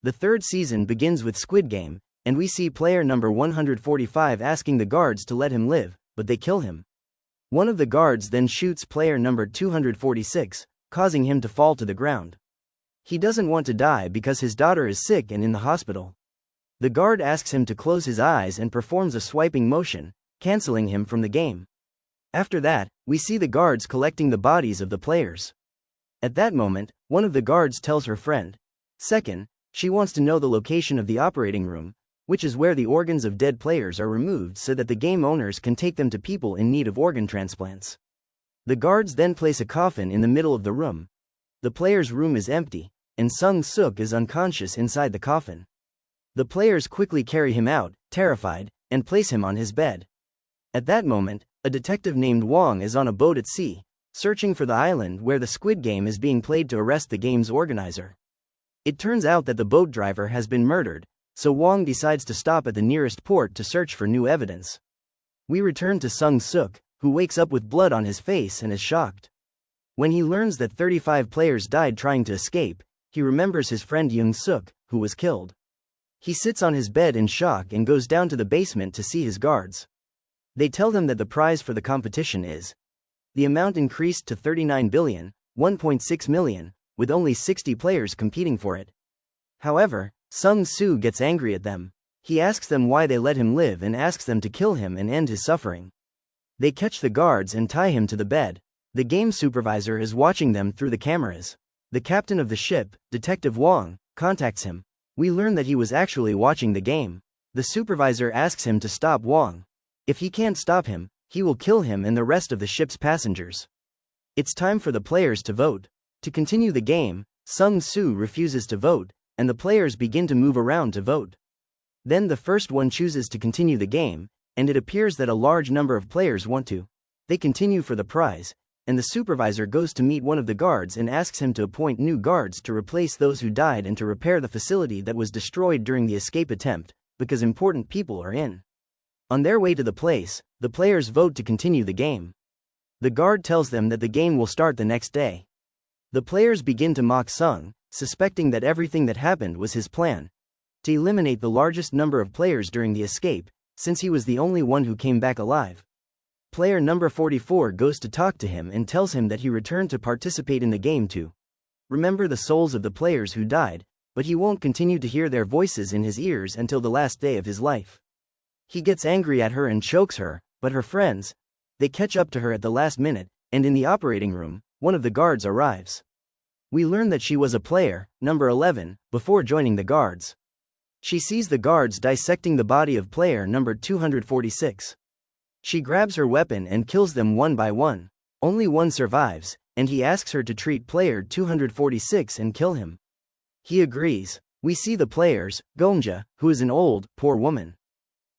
The third season begins with Squid Game, and we see player number 145 asking the guards to let him live, but they kill him. One of the guards then shoots player number 246, causing him to fall to the ground. He doesn't want to die because his daughter is sick and in the hospital. The guard asks him to close his eyes and performs a swiping motion, canceling him from the game. After that, we see the guards collecting the bodies of the players. At that moment, one of the guards tells her friend. Second, she wants to know the location of the operating room, which is where the organs of dead players are removed so that the game owners can take them to people in need of organ transplants. The guards then place a coffin in the middle of the room. The player's room is empty, and Sung-suk is unconscious inside the coffin. The players quickly carry him out, terrified, and place him on his bed. At that moment, a detective named Wong is on a boat at sea, searching for the island where the Squid Game is being played to arrest the game's organizer. It turns out that the boat driver has been murdered, so Wong decides to stop at the nearest port to search for new evidence. We return to Sung-suk, who wakes up with blood on his face and is shocked. When he learns that 35 players died trying to escape, he remembers his friend Young-suk, who was killed. He sits on his bed in shock and goes down to the basement to see his guards. They tell them that the prize for the competition is. The amount increased to 39 billion, 1.6 million, with only 60 players competing for it. However, Sung-soo gets angry at them. He asks them why they let him live and asks them to kill him and end his suffering. They catch the guards and tie him to the bed. The game supervisor is watching them through the cameras. The captain of the ship, Detective Wong, contacts him. We learn that he was actually watching the game. The supervisor asks him to stop Wong. If he can't stop him, he will kill him and the rest of the ship's passengers. It's time for the players to vote. To continue the game, Sung-soo refuses to vote, and the players begin to move around to vote. Then the first one chooses to continue the game, and it appears that a large number of players want to. They continue for the prize, and the supervisor goes to meet one of the guards and asks him to appoint new guards to replace those who died and to repair the facility that was destroyed during the escape attempt, because important people are in. On their way to the place, the players vote to continue the game. The guard tells them that the game will start the next day. The players begin to mock Sung, suspecting that everything that happened was his plan to eliminate the largest number of players during the escape, since he was the only one who came back alive. Player number 44 goes to talk to him and tells him that he returned to participate in the game to remember the souls of the players who died, but he won't continue to hear their voices in his ears until the last day of his life. He gets angry at her and chokes her, but her friends, they catch up to her at the last minute, and in the operating room, one of the guards arrives. We learn that she was a player, number 11, before joining the guards. She sees the guards dissecting the body of player number 246. She grabs her weapon and kills them one by one. Only one survives, and he asks her to treat player 246 and kill him. He agrees. We see the players, Gongja, who is an old, poor woman.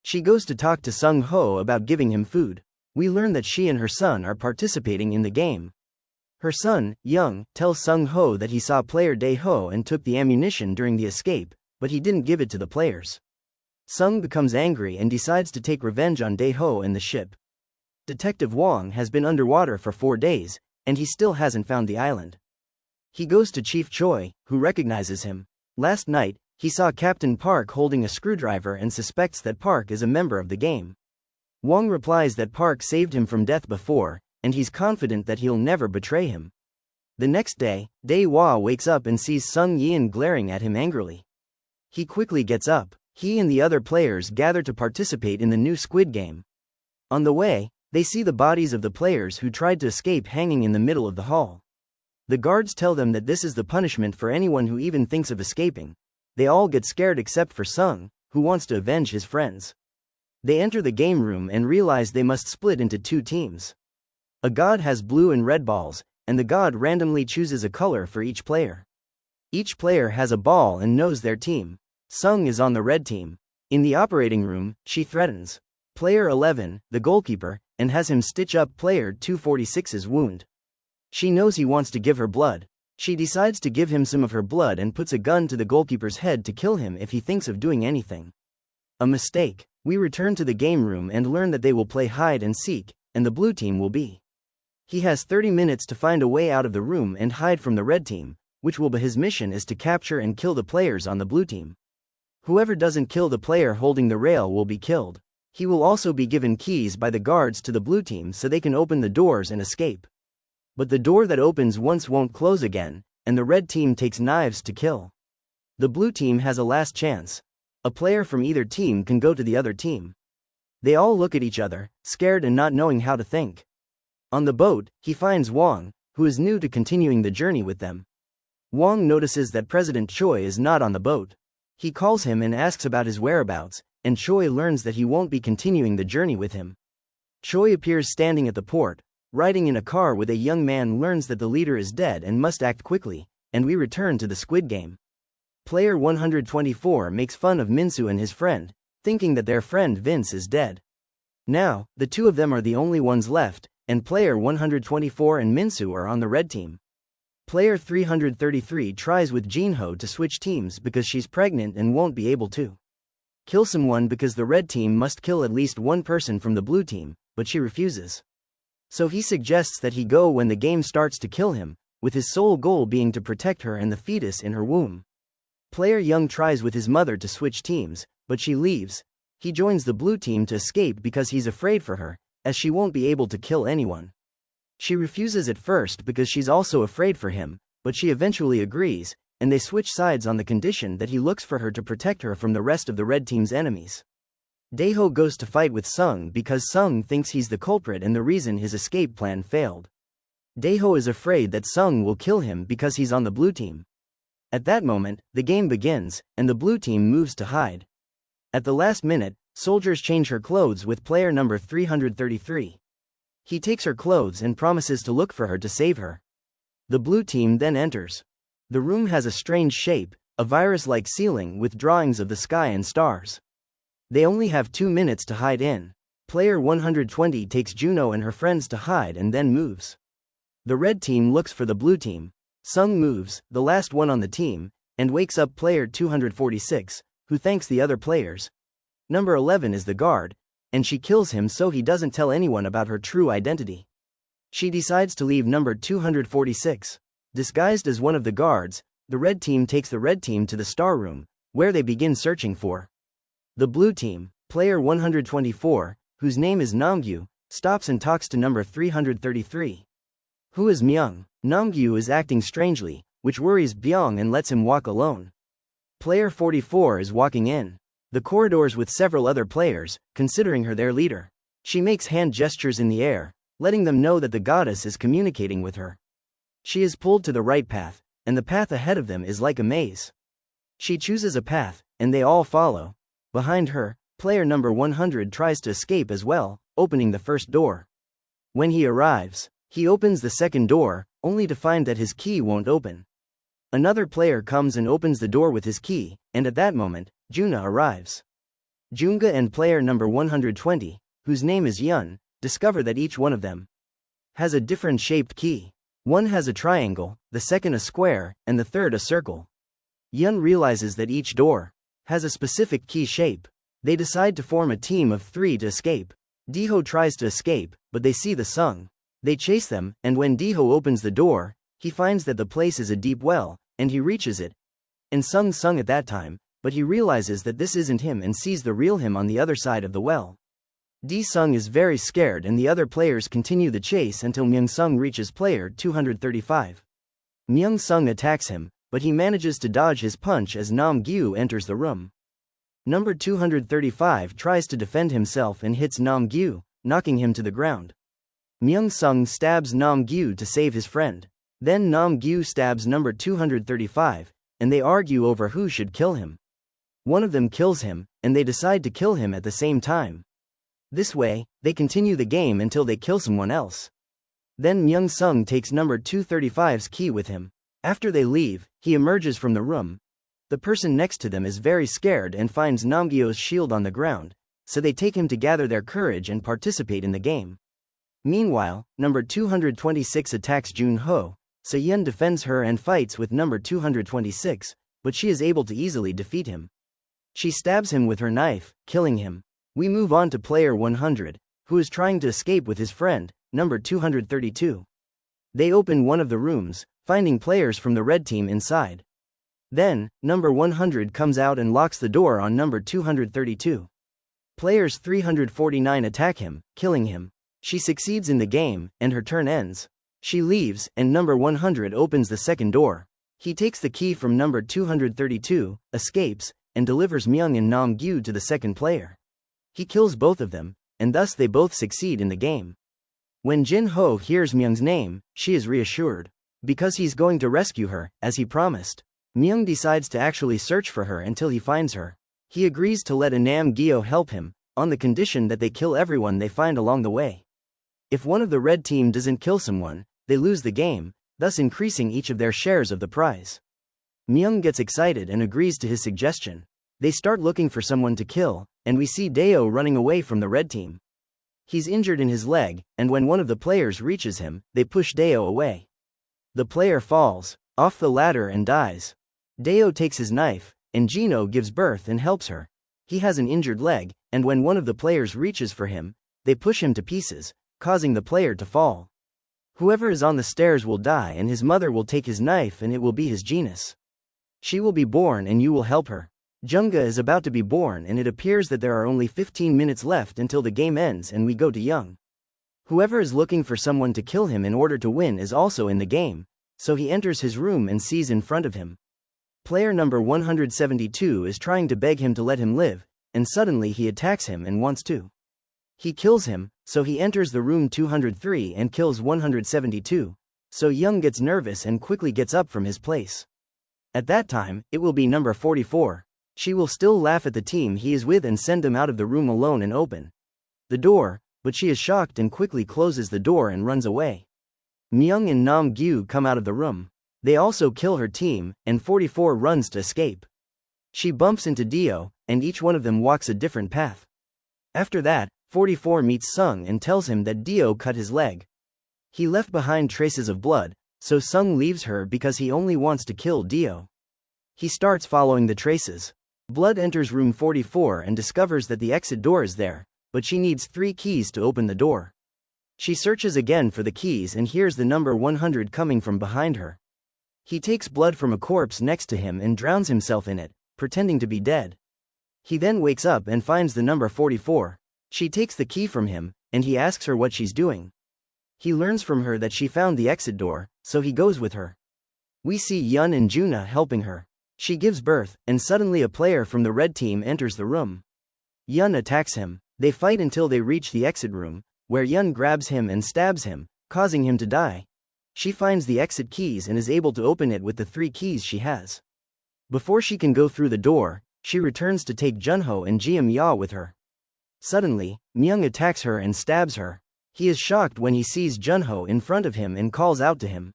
She goes to talk to Sung-ho about giving him food. We learn that she and her son are participating in the game. Her son, Young, tells Sung-ho that he saw player Dae-ho and took the ammunition during the escape, but he didn't give it to the players. Sung becomes angry and decides to take revenge on Dae-ho and the ship. Detective Wong has been underwater for 4 days, and he still hasn't found the island. He goes to Chief Choi, who recognizes him. Last night, he saw Captain Park holding a screwdriver and suspects that Park is a member of the game. Wong replies that Park saved him from death before, and he's confident that he'll never betray him. The next day, Dae-hwa wakes up and sees Sung Yin glaring at him angrily. He quickly gets up. He and the other players gather to participate in the new Squid Game. On the way, they see the bodies of the players who tried to escape hanging in the middle of the hall. The guards tell them that this is the punishment for anyone who even thinks of escaping. They all get scared except for Sung, who wants to avenge his friends. They enter the game room and realize they must split into 2 teams. A god has blue and red balls, and the god randomly chooses a color for each player. Each player has a ball and knows their team. Sung is on the red team. In the operating room, she threatens player 11, the goalkeeper, and has him stitch up player 246's wound. She knows he wants to give her blood. She decides to give him some of her blood and puts a gun to the goalkeeper's head to kill him if he thinks of doing anything. A mistake. We return to the game room and learn that they will play hide and seek, and the blue team will be. He has 30 minutes to find a way out of the room and hide from the red team, which will be his mission is to capture and kill the players on the blue team. Whoever doesn't kill the player holding the rail will be killed. He will also be given keys by the guards to the blue team so they can open the doors and escape. But the door that opens once won't close again, and the red team takes knives to kill. The blue team has a last chance. A player from either team can go to the other team. They all look at each other, scared and not knowing how to think. On the boat, he finds Wang, who is new to continuing the journey with them. Wang notices that President Choi is not on the boat. He calls him and asks about his whereabouts, and Choi learns that he won't be continuing the journey with him. Choi appears standing at the port, riding in a car with a young man, learns that the leader is dead and must act quickly, and we return to the Squid Game. Player 124 makes fun of Minsu and his friend, thinking that their friend Vince is dead. Now, the two of them are the only ones left, and player 124 and Minsu are on the red team. Player 333 tries with Jinho to switch teams because she's pregnant and won't be able to kill someone because the red team must kill at least one person from the blue team, but she refuses. So he suggests that he go when the game starts to kill him, with his sole goal being to protect her and the fetus in her womb. Player Young tries with his mother to switch teams, but she leaves. He joins the blue team to escape because he's afraid for her, as she won't be able to kill anyone. She refuses at first because she's also afraid for him, but she eventually agrees, and they switch sides on the condition that he looks for her to protect her from the rest of the red team's enemies. Daeho goes to fight with Sung because Sung thinks he's the culprit and the reason his escape plan failed. Daeho is afraid that Sung will kill him because he's on the blue team. At that moment, the game begins, and the blue team moves to hide. At the last minute, soldiers change her clothes with player number 333. He takes her clothes and promises to look for her to save her. The blue team then enters. The room has a strange shape, a virus-like ceiling with drawings of the sky and stars. They only have 2 minutes to hide in. Player 120 takes Juno and her friends to hide and then moves. The red team looks for the blue team. Sung moves, the last one on the team, and wakes up player 246, who thanks the other players. Number 11 is the guard, and she kills him so he doesn't tell anyone about her true identity. She decides to leave number 246. Disguised as one of the guards, the red team takes the red team to the star room, where they begin searching for the blue team. Player 124, whose name is Namgyu, stops and talks to number 333. Who is Myung? Namgyu is acting strangely, which worries Byung and lets him walk alone. Player 44 is walking in the corridors with several other players, considering her their leader. She makes hand gestures in the air, letting them know that the goddess is communicating with her. She is pulled to the right path, and the path ahead of them is like a maze. She chooses a path, and they all follow. Behind her, player number 100 tries to escape as well, opening the first door. When he arrives, he opens the second door, only to find that his key won't open. Another player comes and opens the door with his key, and at that moment, Juna arrives. Junga and player number 120, whose name is Yun, discover that each one of them has a different shaped key. One has a triangle, the second a square, and the third a circle. Yun realizes that each door has a specific key shape. They decide to form a team of 3 to escape. Deho tries to escape, but they see the Sung. They chase them, and when Deho opens the door, he finds that the place is a deep well, and he reaches it. And Sung at that time, but he realizes that this isn't him and sees the real him on the other side of the well. Sung is very scared and the other players continue the chase until Myung Sung reaches player 235. Myung Sung attacks him, but he manages to dodge his punch as Nam Gyu enters the room. Number 235 tries to defend himself and hits Nam Gyu, knocking him to the ground. Myung Sung stabs Nam Gyu to save his friend. Then Nam Gyu stabs number 235, and they argue over who should kill him. One of them kills him, and they decide to kill him at the same time. This way, they continue the game until they kill someone else. Then Myung Sung takes number 235's key with him. After they leave, he emerges from the room. The person next to them is very scared and finds Namgyo's shield on the ground, so they take him to gather their courage and participate in the game. Meanwhile, number 226 attacks Jun Ho, so Yun defends her and fights with number 226, but she is able to easily defeat him. She stabs him with her knife, killing him. We move on to player 100, who is trying to escape with his friend, number 232. They open one of the rooms, finding players from the red team inside. Then, number 100 comes out and locks the door on number 232. Players 349 attack him, killing him. She succeeds in the game, and her turn ends. She leaves, and number 100 opens the second door. He takes the key from number 232, escapes, and delivers Myung and Nam Gyu to the second player. He kills both of them, and thus they both succeed in the game. When Jin Ho hears Myung's name, she is reassured. Because he's going to rescue her, as he promised. Myung decides to actually search for her until he finds her. He agrees to let Nam Gyo help him, on the condition that they kill everyone they find along the way. If one of the red team doesn't kill someone, they lose the game, thus increasing each of their shares of the prize. Myung gets excited and agrees to his suggestion. They start looking for someone to kill, and we see Daeo running away from the red team. He's injured in his leg, and when one of the players reaches him, they push Daeo away. The player falls off the ladder and dies. Daeo takes his knife, and Gino gives birth and helps her. He has an injured leg, and when one of the players reaches for him, they push him to pieces, causing the player to fall. Whoever is on the stairs will die, and his mother will take his knife and it will be his genus. She will be born and you will help her. Junga is about to be born, and it appears that there are only 15 minutes left until the game ends and we go to Young. Whoever is looking for someone to kill him in order to win is also in the game, so he enters his room and sees in front of him. Player number 172 is trying to beg him to let him live, and suddenly he attacks him and wants to. He kills him, so he enters the room 203 and kills 172, so Young gets nervous and quickly gets up from his place. At that time, it will be number 44. She will still laugh at the team he is with and send them out of the room alone and open the door, but she is shocked and quickly closes the door and runs away. Myung and Nam Gyu come out of the room. They also kill her team, and 44 runs to escape. She bumps into Dio, and each one of them walks a different path. After that, 44 meets Sung and tells him that Dio cut his leg. He left behind traces of blood, so Sung leaves her because he only wants to kill Dio. He starts following the traces. Blood enters room 44 and discovers that the exit door is there, but she needs 3 keys to open the door. She searches again for the keys and hears the number 100 coming from behind her. He takes blood from a corpse next to him and drowns himself in it, pretending to be dead. He then wakes up and finds the number 44. She takes the key from him, and he asks her what she's doing. He learns from her that she found the exit door, so he goes with her. We see Yun and Juna helping her. She gives birth, and suddenly a player from the red team enters the room. Yun attacks him. They fight until they reach the exit room, where Yun grabs him and stabs him, causing him to die. She finds the exit keys and is able to open it with the 3 keys she has. Before she can go through the door, she returns to take Junho and Jiam Ya with her. Suddenly, Myung attacks her and stabs her. He is shocked when he sees Junho in front of him and calls out to him.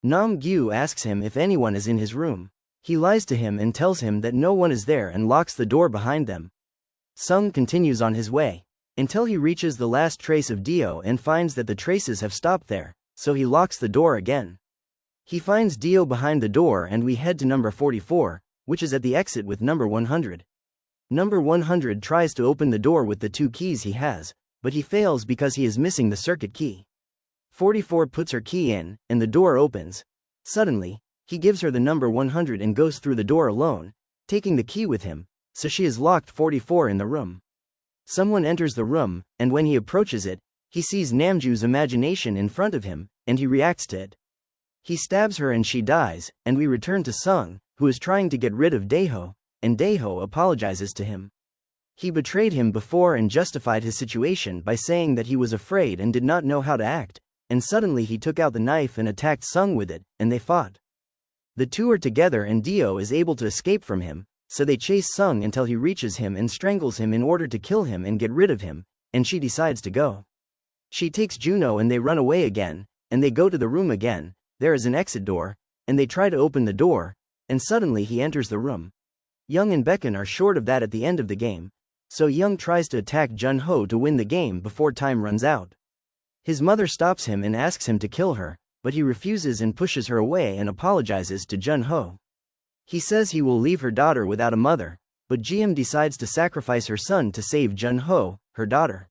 Nam Gyu asks him if anyone is in his room. He lies to him and tells him that no one is there and locks the door behind them. Sung continues on his way, until he reaches the last trace of Dio and finds that the traces have stopped there, so he locks the door again. He finds Dio behind the door and we head to number 44, which is at the exit with number 100. Number 100 tries to open the door with the 2 keys he has, but he fails because he is missing the circuit key. 44 puts her key in, and the door opens. Suddenly, he gives her the number 100 and goes through the door alone, taking the key with him, so she is locked 44 in the room. Someone enters the room, and when he approaches it, he sees Namju's imagination in front of him, and he reacts to it. He stabs her and she dies, and we return to Sung, who is trying to get rid of Daeho, and Daeho apologizes to him. He betrayed him before and justified his situation by saying that he was afraid and did not know how to act, and suddenly he took out the knife and attacked Sung with it, and they fought. The two are together and Dio is able to escape from him, so they chase Sung until he reaches him and strangles him in order to kill him and get rid of him, and she decides to go. She takes Juno and they run away again, and they go to the room again. There is an exit door, and they try to open the door, and suddenly he enters the room. Young and Beacon are short of that at the end of the game, so Young tries to attack Jun-ho to win the game before time runs out. His mother stops him and asks him to kill her, but he refuses and pushes her away and apologizes to Jun-ho. He says he will leave her daughter without a mother, but Jiam decides to sacrifice her son to save Jun-ho, her daughter.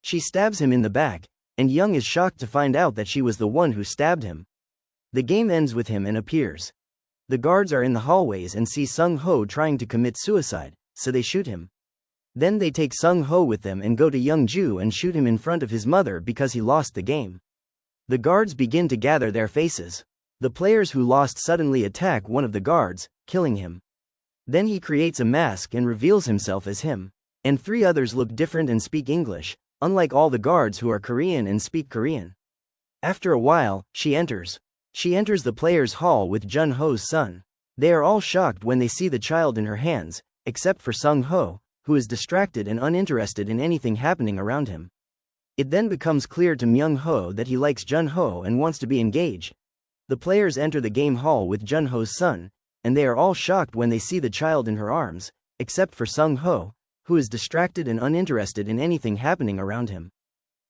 She stabs him in the back, and Young is shocked to find out that she was the one who stabbed him. The game ends with him and appears. The guards are in the hallways and see Sung Ho trying to commit suicide, so they shoot him. Then they take Sung Ho with them and go to Young Ju and shoot him in front of his mother because he lost the game. The guards begin to gather their faces. The players who lost suddenly attack one of the guards, killing him. Then he creates a mask and reveals himself as him. And 3 others look different and speak English, unlike all the guards who are Korean and speak Korean. After a while, she enters. She enters the players' hall with Jun Ho's son. They are all shocked when they see the child in her hands, except for Sung Ho, who is distracted and uninterested in anything happening around him. It then becomes clear to Myung Ho that he likes Jun Ho and wants to be engaged. The players enter the game hall with Jun Ho's son, and they are all shocked when they see the child in her arms, except for Sung Ho, who is distracted and uninterested in anything happening around him.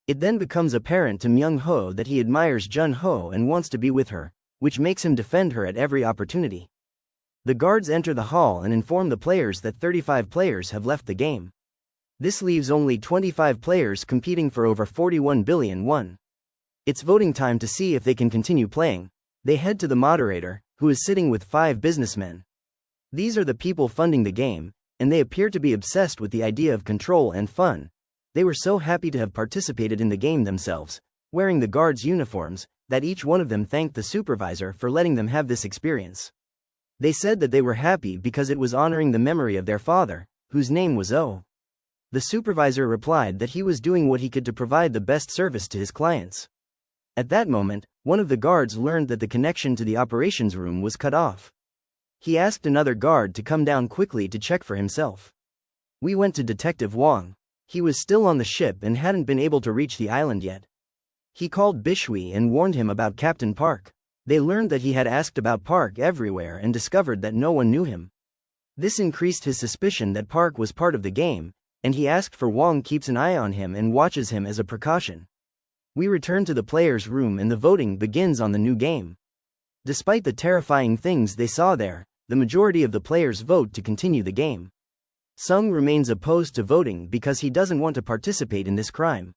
It then becomes apparent to Myung Ho that he admires Jun Ho and wants to be with her, which makes him defend her at every opportunity. The guards enter the hall and inform the players that 35 players have left the game. This leaves only 25 players competing for over 41 billion won. It's voting time to see if they can continue playing. They head to the moderator, who is sitting with 5 businessmen. These are the people funding the game, and they appear to be obsessed with the idea of control and fun. They were so happy to have participated in the game themselves, wearing the guards' uniforms, that each one of them thanked the supervisor for letting them have this experience. They said that they were happy because it was honoring the memory of their father, whose name was Oh. The supervisor replied that he was doing what he could to provide the best service to his clients. At that moment, one of the guards learned that the connection to the operations room was cut off. He asked another guard to come down quickly to check for himself. We went to Detective Wang. He was still on the ship and hadn't been able to reach the island yet. He called Bishui and warned him about Captain Park. They learned that he had asked about Park everywhere and discovered that no one knew him. This increased his suspicion that Park was part of the game, and he asked for Wang keeps an eye on him and watches him as a precaution. We return to the players' room and the voting begins on the new game. Despite the terrifying things they saw there, the majority of the players vote to continue the game. Sung remains opposed to voting because he doesn't want to participate in this crime.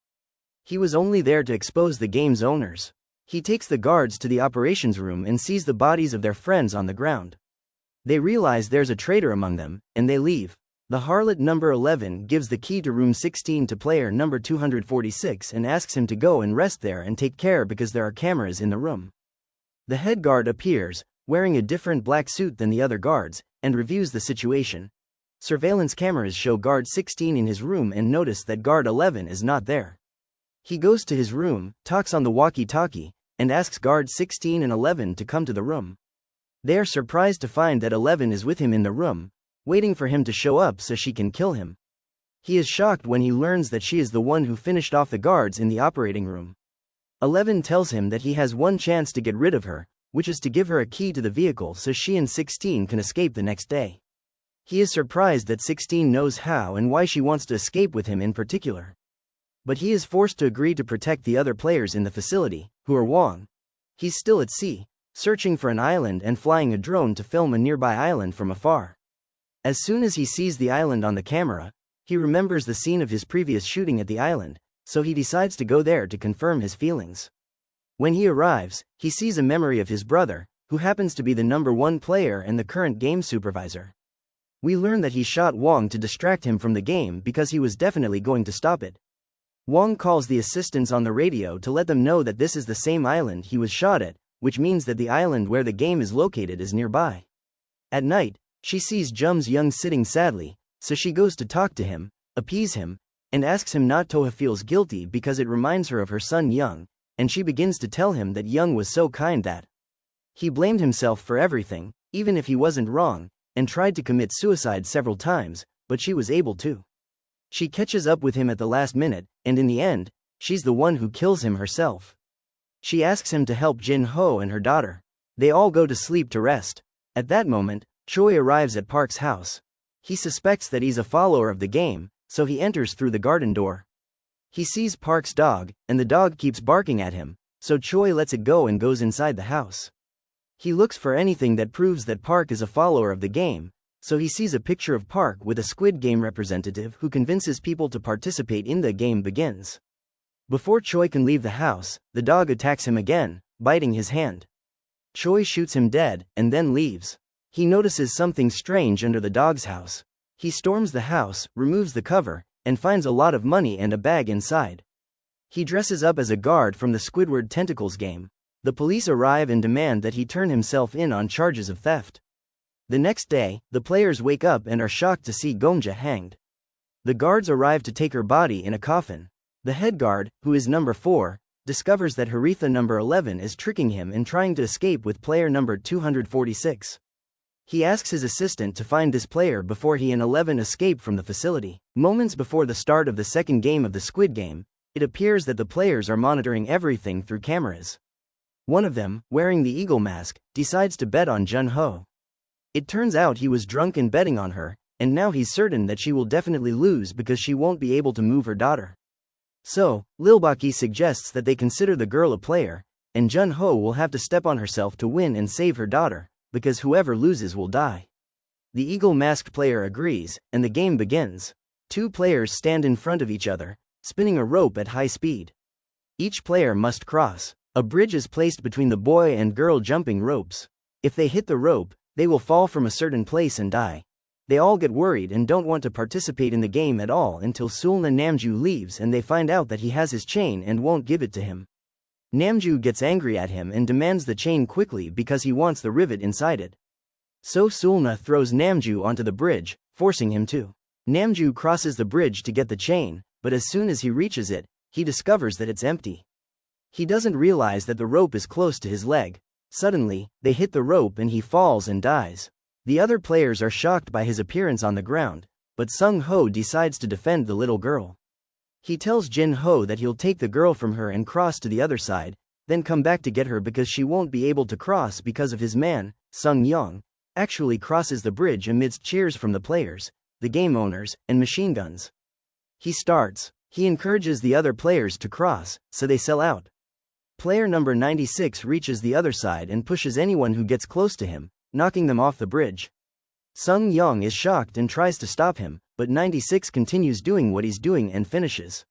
He was only there to expose the game's owners. He takes the guards to the operations room and sees the bodies of their friends on the ground. They realize there's a traitor among them, and they leave. The harlot number 11 gives the key to room 16 to player number 246 and asks him to go and rest there and take care because there are cameras in the room. The head guard appears, wearing a different black suit than the other guards, and reviews the situation. Surveillance cameras show guard 16 in his room and notice that guard 11 is not there. He goes to his room, talks on the walkie-talkie, and asks guard 16 and 11 to come to the room. They are surprised to find that 11 is with him in the room, waiting for him to show up so she can kill him. He is shocked when he learns that she is the one who finished off the guards in the operating room. 11 tells him that he has one chance to get rid of her, which is to give her a key to the vehicle so she and 16 can escape the next day. He is surprised that 16 knows how and why she wants to escape with him in particular. But he is forced to agree to protect the other players in the facility, who are Wang. He's still at sea, searching for an island and flying a drone to film a nearby island from afar. As soon as he sees the island on the camera, he remembers the scene of his previous shooting at the island, so he decides to go there to confirm his feelings. When he arrives, he sees a memory of his brother, who happens to be the number 1 player and the current game supervisor. We learn that he shot Wang to distract him from the game because he was definitely going to stop it. Wang calls the assistants on the radio to let them know that this is the same island he was shot at, which means that the island where the game is located is nearby. At night, she sees Jum's Young sitting sadly, so she goes to talk to him, appease him, and asks him not to feels guilty because it reminds her of her son Young, and she begins to tell him that Young was so kind that he blamed himself for everything, even if he wasn't wrong, and tried to commit suicide several times, but she was able to. She catches up with him at the last minute, and in the end, she's the one who kills him herself. She asks him to help Jin Ho and her daughter. They all go to sleep to rest. At that moment, Choi arrives at Park's house. He suspects that he's a follower of the game, so he enters through the garden door. He sees Park's dog, and the dog keeps barking at him, so Choi lets it go and goes inside the house. He looks for anything that proves that Park is a follower of the game, so he sees a picture of Park with a Squid Game representative who convinces people to participate in the game begins. Before Choi can leave the house, the dog attacks him again, biting his hand. Choi shoots him dead, and then leaves. He notices something strange under the dog's house. He storms the house, removes the cover, and finds a lot of money and a bag inside. He dresses up as a guard from the Squidward Tentacles game. The police arrive and demand that he turn himself in on charges of theft. The next day, the players wake up and are shocked to see Gomja hanged. The guards arrive to take her body in a coffin. The head guard, who is number 4, discovers that Haritha number 11 is tricking him and trying to escape with player number 246. He asks his assistant to find this player before he and 11 escape from the facility. Moments before the start of the second game of the Squid Game, it appears that the players are monitoring everything through cameras. One of them, wearing the eagle mask, decides to bet on Jun-ho. It turns out he was drunk and betting on her, and now he's certain that she will definitely lose because she won't be able to move her daughter. So, Lilbaki suggests that they consider the girl a player, and Jun-ho will have to step on herself to win and save her daughter, because whoever loses will die. The eagle-masked player agrees, and the game begins. Two players stand in front of each other, spinning a rope at high speed. Each player must cross. A bridge is placed between the boy and girl jumping ropes. If they hit the rope, they will fall from a certain place and die. They all get worried and don't want to participate in the game at all until Sulna Namju leaves and they find out that he has his chain and won't give it to him. Namju gets angry at him and demands the chain quickly because he wants the rivet inside it. So Sulna throws Namju onto the bridge, forcing him to. Namju crosses the bridge to get the chain, but as soon as he reaches it, he discovers that it's empty. He doesn't realize that the rope is close to his leg. Suddenly, they hit the rope and he falls and dies. The other players are shocked by his appearance on the ground, but Sung-ho decides to defend the little girl. He tells Jin-ho that he'll take the girl from her and cross to the other side, then come back to get her because she won't be able to cross because of his man, Sung-young, actually crosses the bridge amidst cheers from the players, the game owners, and machine guns. He starts. He encourages the other players to cross, so they sell out. Player number 96 reaches the other side and pushes anyone who gets close to him, knocking them off the bridge. Sung-young is shocked and tries to stop him, but 96 continues doing what he's doing and finishes.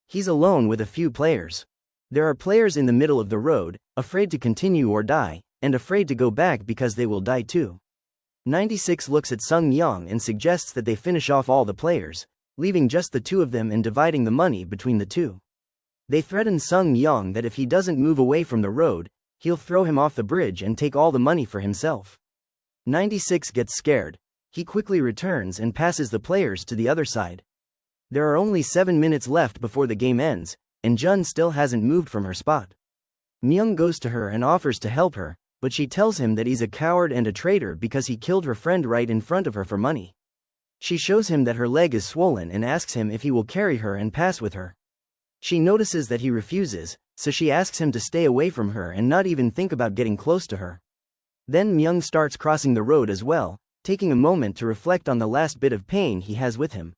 He's alone with a few players. There are players in the middle of the road, afraid to continue or die, and afraid to go back because they will die too. 96 looks at Sung-young and suggests that they finish off all the players, leaving just the two of them and dividing the money between the two. They threaten Sung-young that if he doesn't move away from the road, he'll throw him off the bridge and take all the money for himself. 96 gets scared. He quickly returns and passes the players to the other side. There are only 7 minutes left before the game ends, and Jun still hasn't moved from her spot. Myung goes to her and offers to help her, but she tells him that he's a coward and a traitor because he killed her friend right in front of her for money. She shows him that her leg is swollen and asks him if he will carry her and pass with her. She notices that he refuses, so she asks him to stay away from her and not even think about getting close to her. Then Myung starts crossing the road as well, taking a moment to reflect on the last bit of pain he has with him.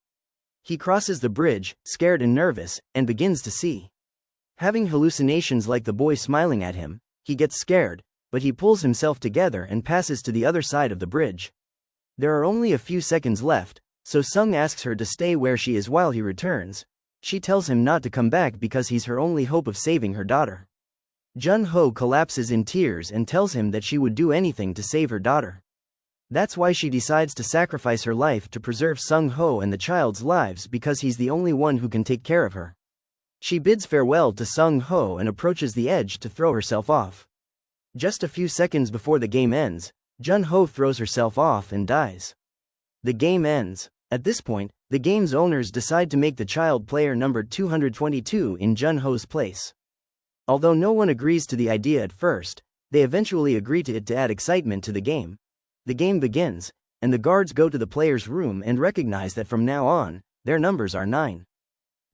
He crosses the bridge, scared and nervous, and begins to see. Having hallucinations like the boy smiling at him, he gets scared, but he pulls himself together and passes to the other side of the bridge. There are only a few seconds left, so Sung asks her to stay where she is while he returns. She tells him not to come back because he's her only hope of saving her daughter. Jun-ho collapses in tears and tells him that she would do anything to save her daughter. That's why she decides to sacrifice her life to preserve Sung-ho and the child's lives because he's the only one who can take care of her. She bids farewell to Sung-ho and approaches the edge to throw herself off. Just a few seconds before the game ends, Jun-ho throws herself off and dies. The game ends. At this point, the game's owners decide to make the child player number 222 in Jun-ho's place. Although no one agrees to the idea at first, they eventually agree to it to add excitement to the game. The game begins, and the guards go to the player's room and recognize that from now on, their numbers are 9.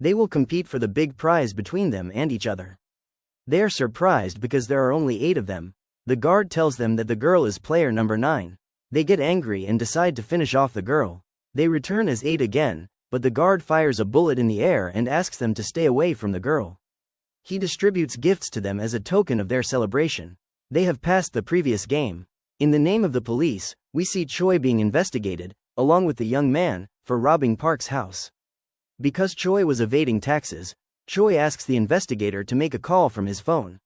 They will compete for the big prize between them and each other. They are surprised because there are only 8 of them. The guard tells them that the girl is player number 9. They get angry and decide to finish off the girl. They return as 8 again, but the guard fires a bullet in the air and asks them to stay away from the girl. He distributes gifts to them as a token of their celebration. They have passed the previous game. In the name of the police, we see Choi being investigated, along with the young man, for robbing Park's house. Because Choi was evading taxes, Choi asks the investigator to make a call from his phone.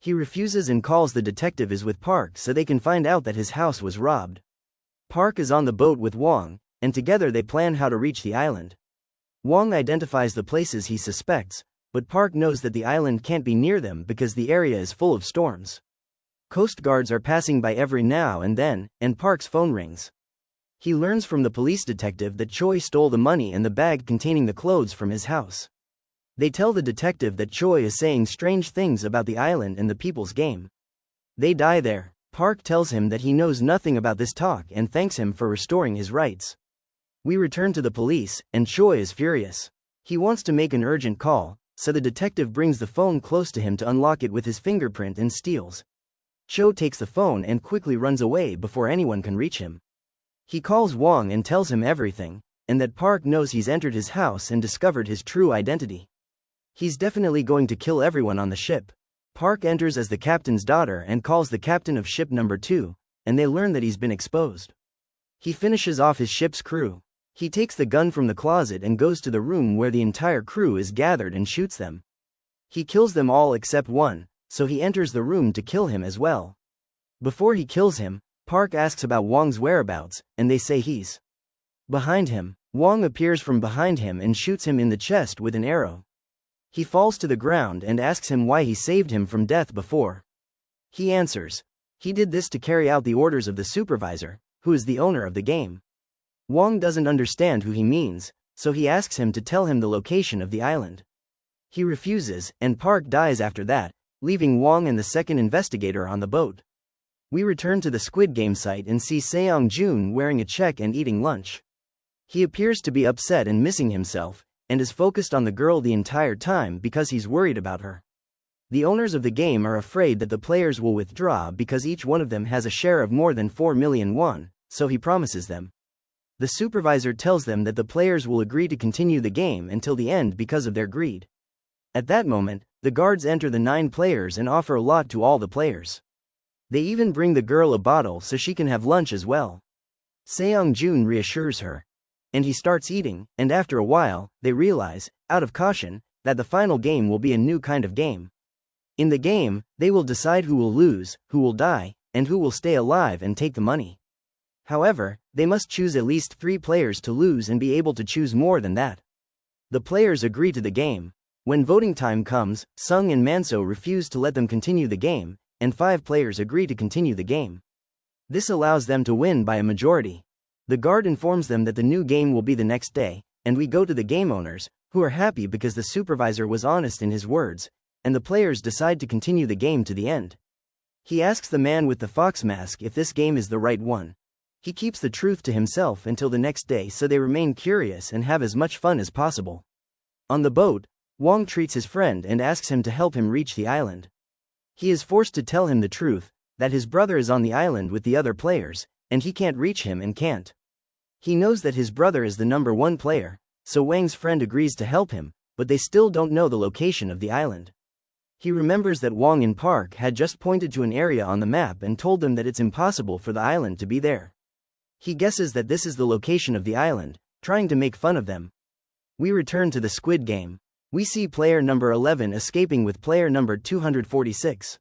He refuses and calls the detective is with Park so they can find out that his house was robbed. Park is on the boat with Wong, and together they plan how to reach the island. Wong identifies the places he suspects, but Park knows that the island can't be near them because the area is full of storms. Coast guards are passing by every now and then, and Park's phone rings. He learns from the police detective that Choi stole the money and the bag containing the clothes from his house. They tell the detective that Choi is saying strange things about the island and the people's game. They die there. Park tells him that he knows nothing about this talk and thanks him for restoring his rights. We return to the police, and Choi is furious. He wants to make an urgent call, so the detective brings the phone close to him to unlock it with his fingerprint and steals. Cho takes the phone and quickly runs away before anyone can reach him. He calls Wong and tells him everything, and that Park knows he's entered his house and discovered his true identity. He's definitely going to kill everyone on the ship. Park enters as the captain's daughter and calls the captain of ship number 2, and they learn that he's been exposed. He finishes off his ship's crew. He takes the gun from the closet and goes to the room where the entire crew is gathered and shoots them. He kills them all except one, so he enters the room to kill him as well. Before he kills him, Park asks about Wong's whereabouts, and they say he's behind him. Wong appears from behind him and shoots him in the chest with an arrow. He falls to the ground and asks him why he saved him from death before. He answers, he did this to carry out the orders of the supervisor, who is the owner of the game. Wong doesn't understand who he means, so he asks him to tell him the location of the island. He refuses, and Park dies after that, leaving Wong and the second investigator on the boat. We return to the Squid Game site and see Seong-jun wearing a check and eating lunch. He appears to be upset and missing himself, and is focused on the girl the entire time because he's worried about her. The owners of the game are afraid that the players will withdraw because each one of them has a share of more than 4 million won, so he promises them. The supervisor tells them that the players will agree to continue the game until the end because of their greed. At that moment, the guards enter the 9 players and offer a lot to all the players. They even bring the girl a bottle so she can have lunch as well. Seong-jun reassures her. And he starts eating, and after a while, they realize, out of caution, that the final game will be a new kind of game. In the game, they will decide who will lose, who will die, and who will stay alive and take the money. However, they must choose at least 3 players to lose and be able to choose more than that. The players agree to the game. When voting time comes, Sung and Manso refuse to let them continue the game, and 5 players agree to continue the game. This allows them to win by a majority. The guard informs them that the new game will be the next day, and we go to the game owners, who are happy because the supervisor was honest in his words, and the players decide to continue the game to the end. He asks the man with the fox mask if this game is the right one. He keeps the truth to himself until the next day so they remain curious and have as much fun as possible. On the boat, Wong treats his friend and asks him to help him reach the island. He is forced to tell him the truth, that his brother is on the island with the other players, and he can't reach him and can't. He knows that his brother is the number 1 player, so Wang's friend agrees to help him, but they still don't know the location of the island. He remembers that Wong and Park had just pointed to an area on the map and told them that it's impossible for the island to be there. He guesses that this is the location of the island, trying to make fun of them. We return to the Squid Game. We see player number 11 escaping with player number 246.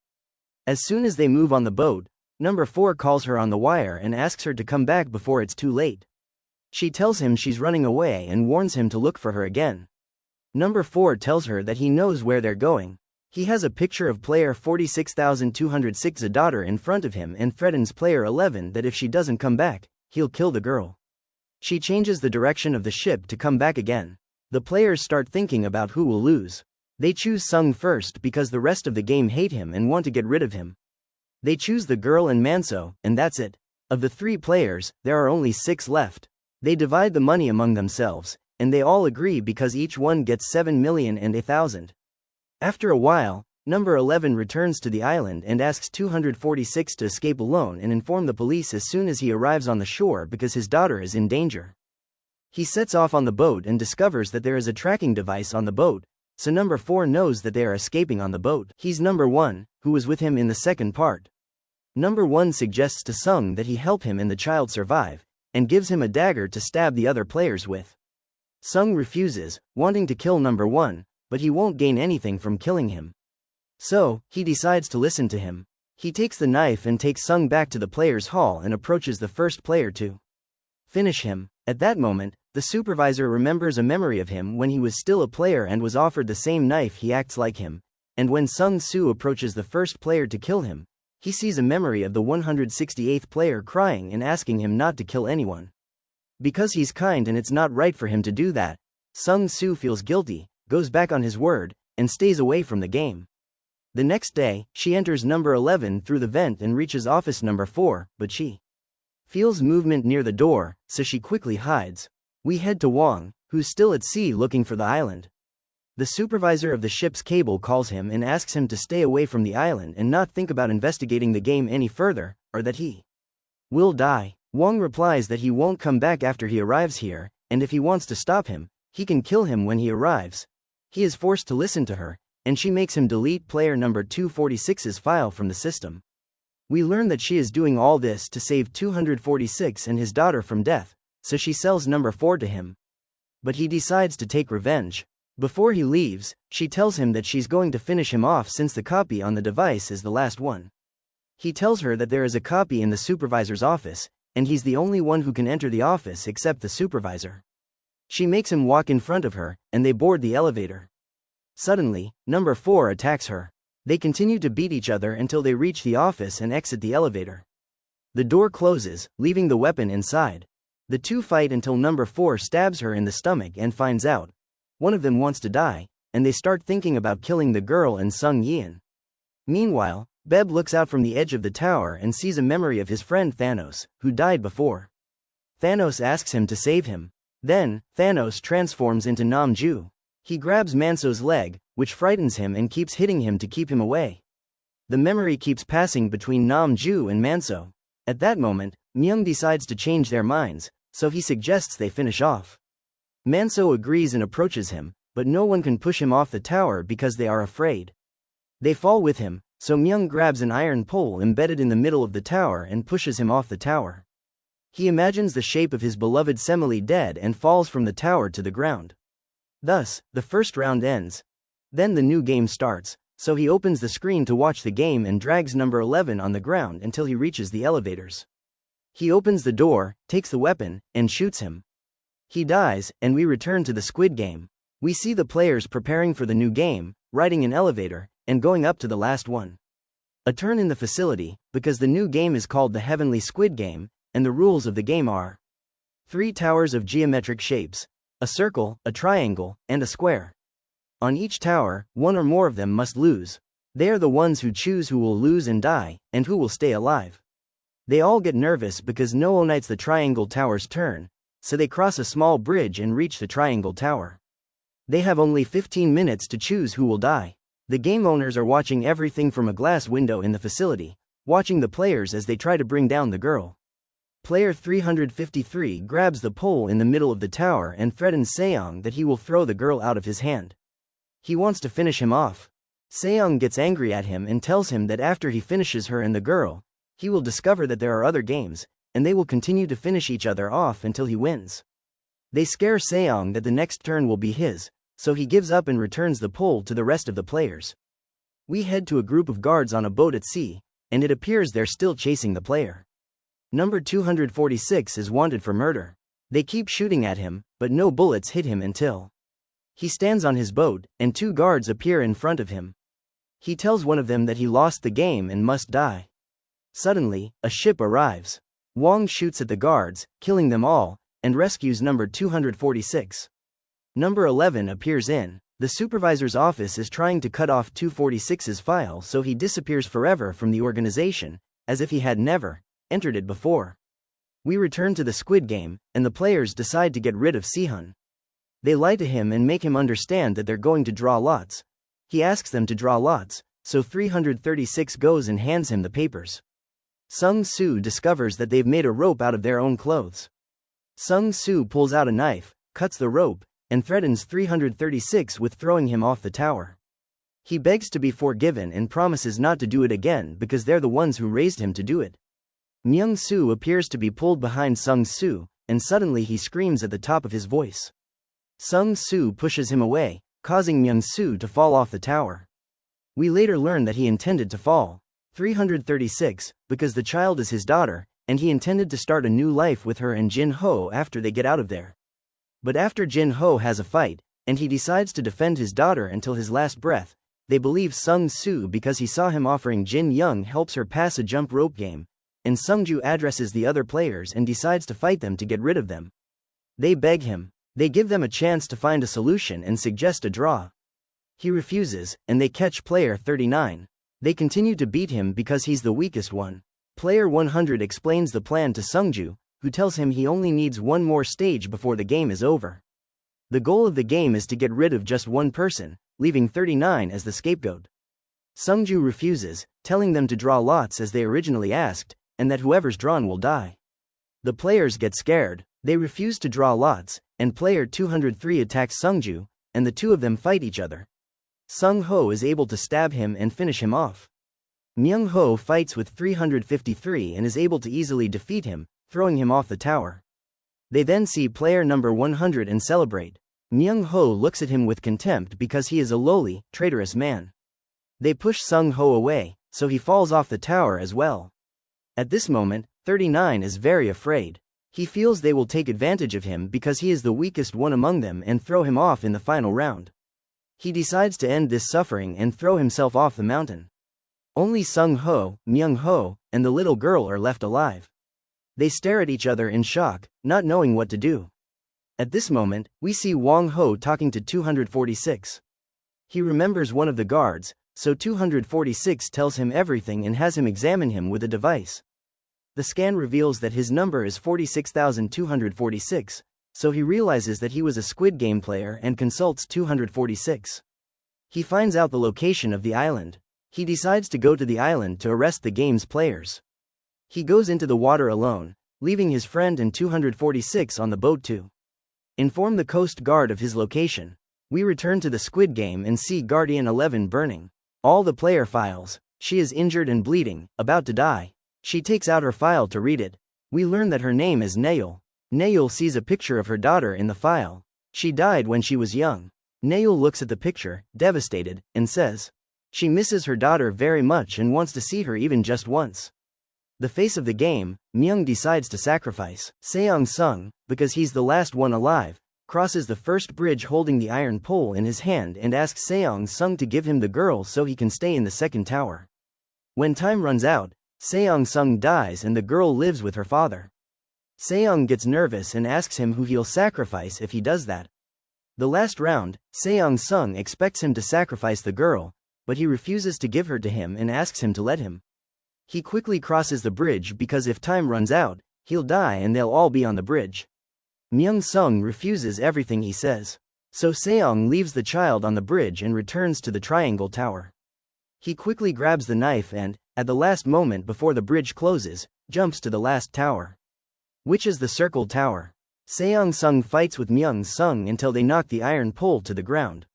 As soon as they move on the boat, number 4 calls her on the wire and asks her to come back before it's too late. She tells him she's running away and warns him to look for her again. Number 4 tells her that he knows where they're going. He has a picture of player 46,206 a daughter in front of him and threatens player 11 that if she doesn't come back, he'll kill the girl. She changes the direction of the ship to come back again. The players start thinking about who will lose. They choose Sung first because the rest of the game hate him and want to get rid of him. They choose the girl and Manso, and that's it. Of the 3 players, there are only 6 left. They divide the money among themselves, and they all agree because each one gets 7,000,000. After a while, number 11 returns to the island and asks 246 to escape alone and inform the police as soon as he arrives on the shore because his daughter is in danger. He sets off on the boat and discovers that there is a tracking device on the boat, so number 4 knows that they are escaping on the boat. He's number 1, who was with him in the second part. Number 1 suggests to Sung that he help him and the child survive, and gives him a dagger to stab the other players with. Sung refuses, wanting to kill number 1, but he won't gain anything from killing him. So, he decides to listen to him. He takes the knife and takes Sung back to the players' hall and approaches the first player to finish him. At that moment, the supervisor remembers a memory of him when he was still a player and was offered the same knife. He acts like him, and when Sung Soo approaches the first player to kill him, he sees a memory of the 168th player crying and asking him not to kill anyone. Because he's kind and it's not right for him to do that, Sung Soo feels guilty, goes back on his word, and stays away from the game. The next day, she enters number 11 through the vent and reaches office number 4, but she feels movement near the door, so she quickly hides. We head to Wong, who's still at sea looking for the island. The supervisor of the ship's cable calls him and asks him to stay away from the island and not think about investigating the game any further, or that he will die. Wong replies that he won't come back after he arrives here, and if he wants to stop him, he can kill him when he arrives. He is forced to listen to her, and she makes him delete player number 246's file from the system. We learn that she is doing all this to save 246 and his daughter from death, so she sells number 4 to him. But he decides to take revenge. Before he leaves, she tells him that she's going to finish him off since the copy on the device is the last one. He tells her that there is a copy in the supervisor's office, and he's the only one who can enter the office except the supervisor. She makes him walk in front of her, and they board the elevator. Suddenly, number 4 attacks her. They continue to beat each other until they reach the office and exit the elevator. The door closes, leaving the weapon inside. The two fight until number 4 stabs her in the stomach and finds out one of them wants to die, and they start thinking about killing the girl and Sung Yeon. Meanwhile, Beb looks out from the edge of the tower and sees a memory of his friend Thanos, who died before. Thanos asks him to save him. Then, Thanos transforms into Namju. He grabs Manso's leg, which frightens him and keeps hitting him to keep him away. The memory keeps passing between Namju and Manso. At that moment, Myung decides to change their minds, so he suggests they finish off. Manso agrees and approaches him, but no one can push him off the tower because they are afraid. They fall with him, so Myung grabs an iron pole embedded in the middle of the tower and pushes him off the tower. He imagines the shape of his beloved Semele dead and falls from the tower to the ground. Thus, the first round ends. Then the new game starts, so he opens the screen to watch the game and drags number 11 on the ground until he reaches the elevators. He opens the door, takes the weapon, and shoots him. He dies, and we return to the Squid Game. We see the players preparing for the new game, riding an elevator, and going up to the last one. A turn in the facility, because the new game is called the Heavenly Squid Game, and the rules of the game are 3 towers of geometric shapes, a circle, a triangle, and a square. On each tower, one or more of them must lose. They are the ones who choose who will lose and die, and who will stay alive. They all get nervous because no one knights the triangle tower's turn, so they cross a small bridge and reach the triangle tower. They have only 15 minutes to choose who will die. The game owners are watching everything from a glass window in the facility, watching the players as they try to bring down the girl. Player 353 grabs the pole in the middle of the tower and threatens Seong that he will throw the girl out of his hand. He wants to finish him off. Seong gets angry at him and tells him that after he finishes her and the girl, he will discover that there are other games, and they will continue to finish each other off until he wins. They scare Seong that the next turn will be his, so he gives up and returns the pole to the rest of the players. We head to a group of guards on a boat at sea, and it appears they're still chasing the player. Number 246 is wanted for murder. They keep shooting at him, but no bullets hit him until he stands on his boat, and 2 guards appear in front of him. He tells one of them that he lost the game and must die. Suddenly, a ship arrives. Wong shoots at the guards, killing them all, and rescues number 246. Number 11 appears in the supervisor's office is trying to cut off 246's file, so he disappears forever from the organization, as if he had never entered it before. We return to the Squid Game, and the players decide to get rid of Sehun. They lie to him and make him understand that they're going to draw lots. He asks them to draw lots, so 336 goes and hands him the papers. Sung Soo discovers that they've made a rope out of their own clothes. Sung Soo pulls out a knife, cuts the rope, and threatens 336 with throwing him off the tower. He begs to be forgiven and promises not to do it again because they're the ones who raised him to do it. Myung Soo appears to be pulled behind Sung Soo, and suddenly he screams at the top of his voice. Sung Soo pushes him away, causing Myung Soo to fall off the tower. We later learn that he intended to fall. 336, because the child is his daughter, and he intended to start a new life with her and Jin Ho after they get out of there. But after Jin Ho has a fight, and he decides to defend his daughter until his last breath, they believe Sung Soo because he saw him offering Jin Young helps her pass a jump rope game, and Sungju addresses the other players and decides to fight them to get rid of them. They beg him. They give them a chance to find a solution and suggest a draw. He refuses, and they catch player 39. They continue to beat him because he's the weakest one. Player 100 explains the plan to Sungju, who tells him he only needs one more stage before the game is over. The goal of the game is to get rid of just one person, leaving 39 as the scapegoat. Sungju refuses, telling them to draw lots as they originally asked, and that whoever's drawn will die. The players get scared, they refuse to draw lots, and player 203 attacks Sungju, and the two of them fight each other. Sung Ho is able to stab him and finish him off. Myung Ho fights with 353 and is able to easily defeat him, throwing him off the tower. They then see player number 100 and celebrate. Myung Ho looks at him with contempt because he is a lowly, traitorous man. They push Sung Ho away, so he falls off the tower as well. At this moment, 39 is very afraid. He feels they will take advantage of him because he is the weakest one among them and throw him off in the final round. He decides to end this suffering and throw himself off the mountain. Only Sung Ho, Myung Ho, and the little girl are left alive. They stare at each other in shock, not knowing what to do. At this moment, we see Wang Ho talking to 246. He remembers one of the guards, so 246 tells him everything and has him examine him with a device. The scan reveals that his number is 46,246, so he realizes that he was a Squid Game player and consults 246. He finds out the location of the island. He decides to go to the island to arrest the game's players. He goes into the water alone, leaving his friend and 246 on the boat to inform the Coast Guard of his location. We return to the Squid Game and see Guardian 11 burning all the player files. She is injured and bleeding, about to die. She takes out her file to read it. We learn that her name is Naeul. Naeul sees a picture of her daughter in the file. She died when she was young. Naeul looks at the picture, devastated, and says she misses her daughter very much and wants to see her even just once. The face of the game, Myung decides to sacrifice Seong Sung, because he's the last one alive, crosses the first bridge holding the iron pole in his hand and asks Seong Sung to give him the girl so he can stay in the second tower. When time runs out, Seong Sung dies and the girl lives with her father. Seong gets nervous and asks him who he'll sacrifice if he does that. The last round, Seong Sung expects him to sacrifice the girl, but he refuses to give her to him and asks him to let him. He quickly crosses the bridge because if time runs out, he'll die and they'll all be on the bridge. Myung Sung refuses everything he says. So Seong leaves the child on the bridge and returns to the triangle tower. He quickly grabs the knife and, at the last moment before the bridge closes, jumps to the last tower, which is the circle tower. Seong Sung fights with Myung Sung until they knock the iron pole to the ground.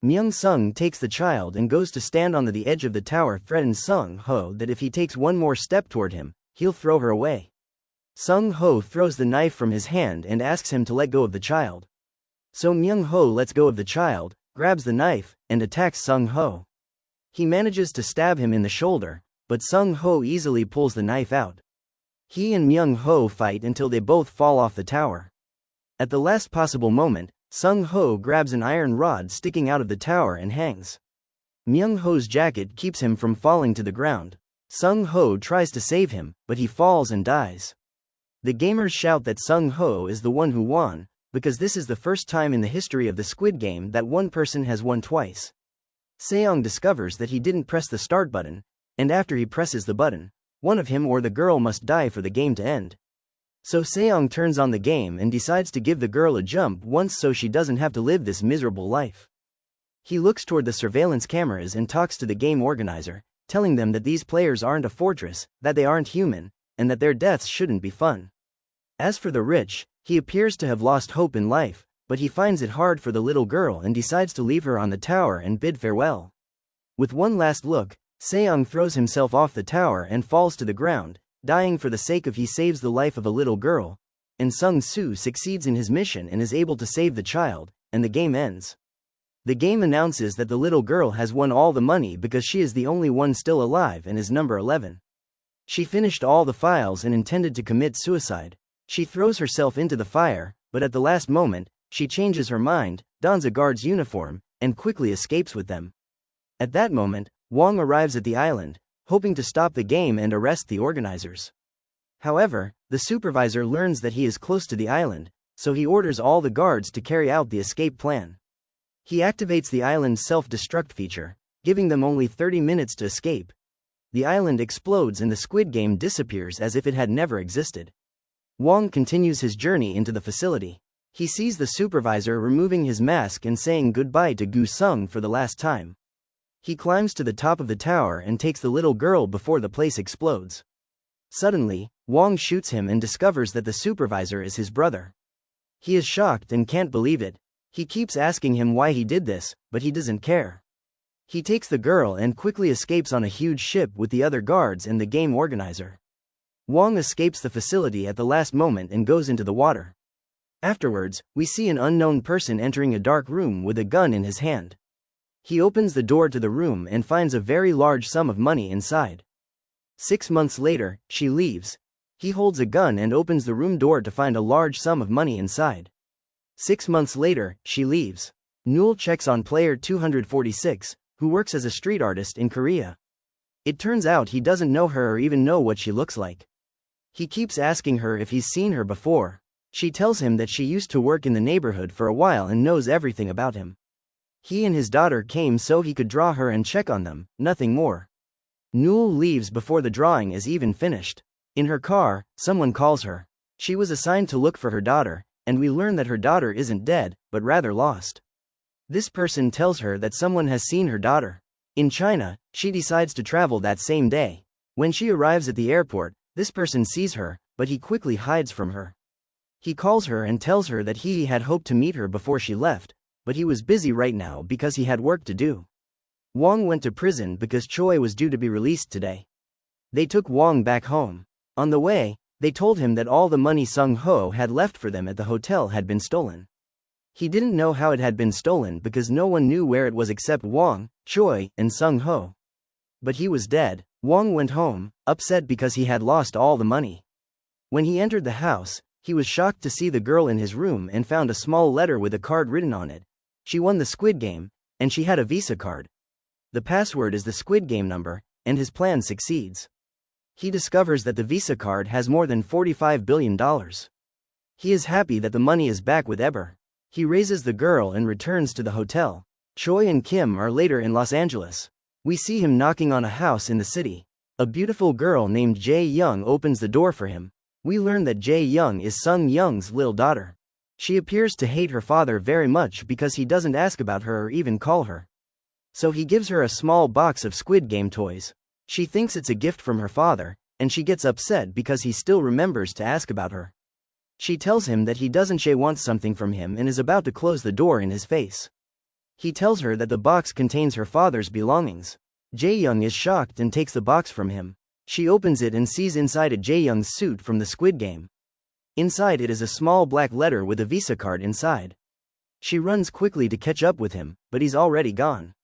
Myung Sung takes the child and goes to stand on the edge of the tower, threatens Sung Ho that if he takes one more step toward him, he'll throw her away. Sung Ho throws the knife from his hand and asks him to let go of the child. So Myung Ho lets go of the child, grabs the knife, and attacks Sung Ho. He manages to stab him in the shoulder, but Sung Ho easily pulls the knife out. He and Myung Ho fight until they both fall off the tower. At the last possible moment, Sung Ho grabs an iron rod sticking out of the tower and hangs. Myung Ho's jacket keeps him from falling to the ground. Sung Ho tries to save him, but he falls and dies. The gamers shout that Sung Ho is the one who won, because this is the first time in the history of the Squid Game that one person has won twice. Seong discovers that he didn't press the start button, and after he presses the button, one of him or the girl must die for the game to end. So Seong turns on the game and decides to give the girl a jump once so she doesn't have to live this miserable life. He looks toward the surveillance cameras and talks to the game organizer, telling them that these players aren't a fortress, that they aren't human, and that their deaths shouldn't be fun. As for the rich, he appears to have lost hope in life, but he finds it hard for the little girl and decides to leave her on the tower and bid farewell. With one last look, Seong throws himself off the tower and falls to the ground, dying for the sake of he saves the life of a little girl, and Sung Soo succeeds in his mission and is able to save the child, and the game ends. The game announces that the little girl has won all the money because she is the only one still alive and is number 11. She finished all the files and intended to commit suicide. She throws herself into the fire, but at the last moment, she changes her mind, dons a guard's uniform, and quickly escapes with them. At that moment, Wong arrives at the island, hoping to stop the game and arrest the organizers. However, the supervisor learns that he is close to the island, so he orders all the guards to carry out the escape plan. He activates the island's self-destruct feature, giving them only 30 minutes to escape. The island explodes and the Squid Game disappears as if it had never existed. Wong continues his journey into the facility. He sees the supervisor removing his mask and saying goodbye to Gu Sung for the last time. He climbs to the top of the tower and takes the little girl before the place explodes. Suddenly, Wong shoots him and discovers that the supervisor is his brother. He is shocked and can't believe it. He keeps asking him why he did this, but he doesn't care. He takes the girl and quickly escapes on a huge ship with the other guards and the game organizer. Wong escapes the facility at the last moment and goes into the water. Afterwards, we see an unknown person entering a dark room with a gun in his hand. He opens the door to the room and finds a very large sum of money inside. 6 months later, she leaves. He holds a gun and opens the room door to find a large sum of money inside. 6 months later, she leaves. Newell checks on player 246, who works as a street artist in Korea. It turns out he doesn't know her or even know what she looks like. He keeps asking her if he's seen her before. She tells him that she used to work in the neighborhood for a while and knows everything about him. He and his daughter came so he could draw her and check on them, nothing more. Newell leaves before the drawing is even finished. In her car, someone calls her. She was assigned to look for her daughter, and we learn that her daughter isn't dead, but rather lost. This person tells her that someone has seen her daughter. In China, she decides to travel that same day. When she arrives at the airport, this person sees her, but he quickly hides from her. He calls her and tells her that he had hoped to meet her before she left, but he was busy right now because he had work to do. Wong went to prison because Choi was due to be released today. They took Wong back home. On the way, they told him that all the money Sung Ho had left for them at the hotel had been stolen. He didn't know how it had been stolen because no one knew where it was except Wong, Choi, and Sung Ho. But he was dead. Wong went home, upset because he had lost all the money. When he entered the house, he was shocked to see the girl in his room and found a small letter with a card written on it. She won the Squid Game, and she had a Visa card. The password is the Squid Game number, and his plan succeeds. He discovers that the Visa card has more than $45 billion. He is happy that the money is back with Eber. He raises the girl and returns to the hotel. Choi and Kim are later in Los Angeles. We see him knocking on a house in the city. A beautiful girl named Jae Young opens the door for him. We learn that Jae Young is Sung Young's little daughter. She appears to hate her father very much because he doesn't ask about her or even call her. So he gives her a small box of Squid Game toys. She thinks it's a gift from her father, and she gets upset because he still remembers to ask about her. She tells him that he doesn't want something from him and is about to close the door in his face. He tells her that the box contains her father's belongings. Jae-young is shocked and takes the box from him. She opens it and sees inside a Jae-young's suit from the Squid Game. Inside it is a small black letter with a Visa card inside. She runs quickly to catch up with him, but he's already gone.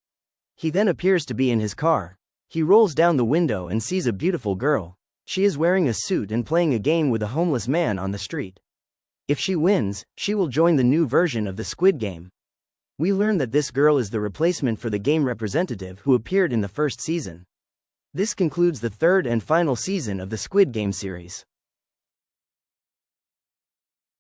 He then appears to be in his car. He rolls down the window and sees a beautiful girl. She is wearing a suit and playing a game with a homeless man on the street. If she wins, she will join the new version of the Squid Game. We learn that this girl is the replacement for the game representative who appeared in the first season. This concludes the third and final season of the Squid Game series.